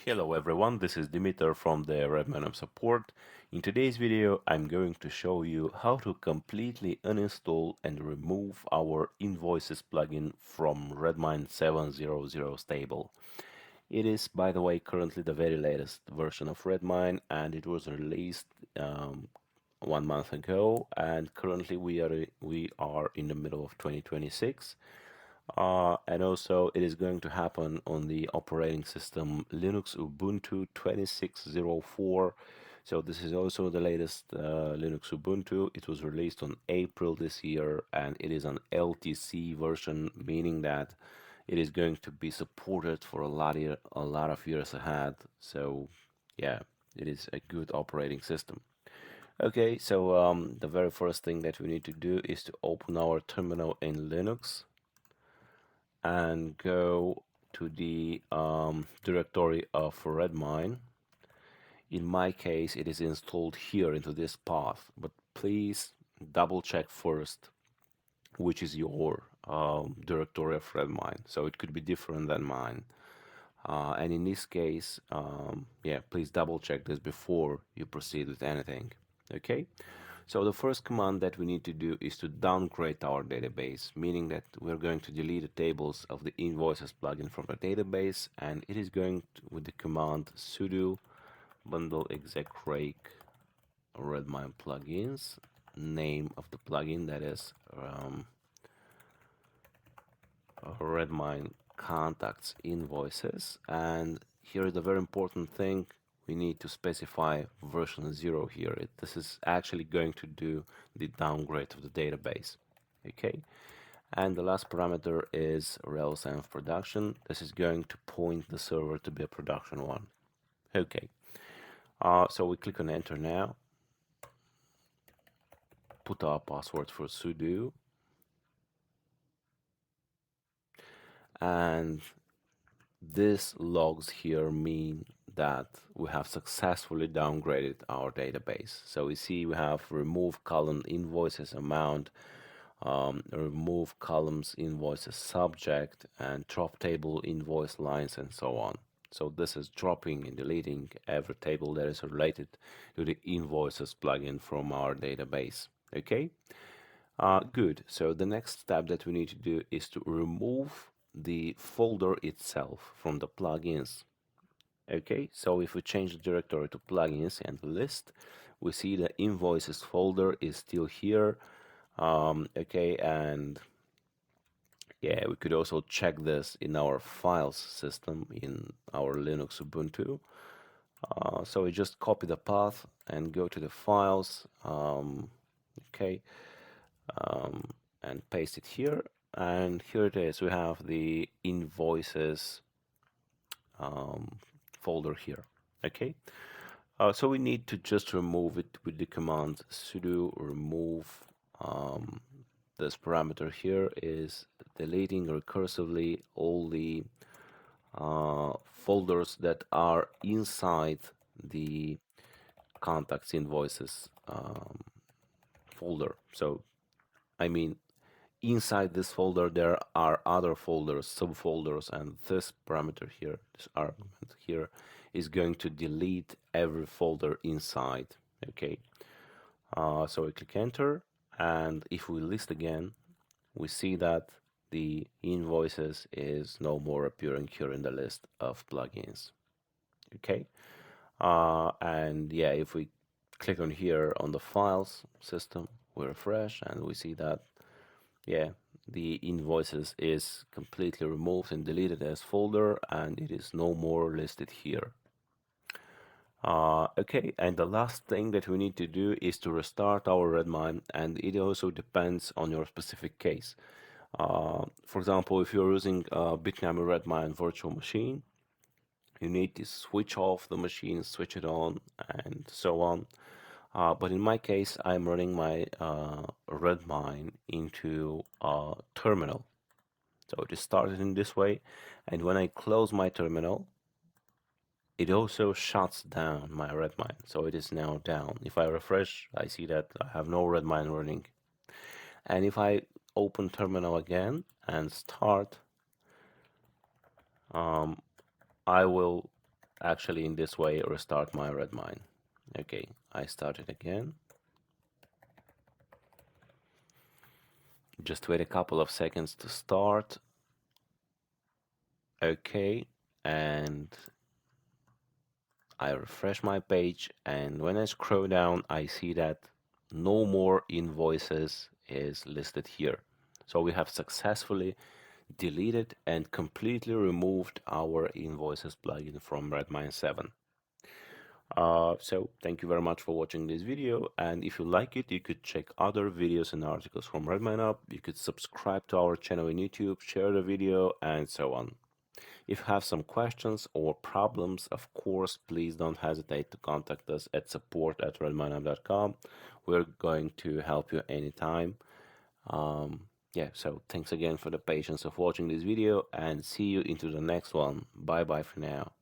Hello everyone, this is Dimitar from the RedmineUP support. In today's video, I'm going to show you how to completely uninstall and remove our Invoices plugin from Redmine 7.0.0 stable. It is, by the way, currently the very latest version of Redmine, and it was released 1 month ago. And currently, we are in the middle of 2026. And also, it is going to happen on the operating system Linux Ubuntu 26.04. So this is also the latest Linux Ubuntu. It was released on April this year, and it is an LTC version, meaning that it is going to be supported for a lot of years ahead. So yeah, it is a good operating system. Okay, so the very first thing that we need to do is to open our terminal in Linux and go to the directory of Redmine. In my case, it is installed here into this path, but please double check first which is your directory of Redmine. So it could be different than mine. And in this case, yeah, please double check this before you proceed with anything. Okay. So the first command that we need to do is to downgrade our database, meaning that we're going to delete the tables of the invoices plugin from the database, and it is going to, with the command sudo bundle exec rake redmine plugins, name of the plugin that is Redmine contacts invoices, and here is the very important thing. We need to specify version 0 here. This is actually going to do the downgrade of the database. Okay, and the last parameter is rel of production. This is going to point the server to be a production one. Okay, so we click on enter now, put our password for sudo, and this logs here mean that we have successfully downgraded our database. So we see we have remove column invoices amount, remove columns invoices subject, and drop table invoice lines, and so on. So this is dropping and deleting every table that is related to the invoices plugin from our database. Okay, good. So the next step that we need to do is to remove the folder itself from the plugins. Okay, so if we change the directory to plugins and list, we see the invoices folder is still here. Okay, and yeah, we could also check this in our files system in our Linux Ubuntu. So we just copy the path and go to the files. Okay, and paste it here. And here it is. We have the invoices folder here. Okay, so we need to just remove it with the command sudo remove. This parameter here is deleting recursively all the folders that are inside the contacts invoices folder. So I mean, inside this folder there are other folders, subfolders, and this parameter here, this argument here, is going to delete every folder inside. Okay, so we click enter, and if we list again, we see that the invoices is no more appearing here in the list of plugins. Okay, and yeah, if we click on here on the files system, we refresh and we see that yeah, the invoices is completely removed and deleted as folder, and it is no more listed here. Okay, and the last thing that we need to do is to restart our Redmine, and it also depends on your specific case. For example, if you're using a Bitnami Redmine virtual machine, you need to switch off the machine, switch it on, and so on. But in my case, I'm running my Redmine into a terminal. So it is started in this way, and when I close my terminal, it also shuts down my Redmine. So it is now down. If I refresh, I see that I have no Redmine running. And if I open terminal again and start, I will actually in this way restart my Redmine. Okay, I start it again. Just wait a couple of seconds to start. Okay, and I refresh my page, and when I scroll down, I see that no more invoices is listed here. So we have successfully deleted and completely removed our invoices plugin from Redmine 7. So thank you very much for watching this video, and if you like it, you could check other videos and articles from RedmineUP. You could subscribe to our channel in YouTube, share the video, and so on. If you have some questions or problems, of course, please don't hesitate to contact us at support@redmineup.com. We're going to help you anytime. Yeah, so thanks again for the patience of watching this video, and see you into the next one. Bye bye for now.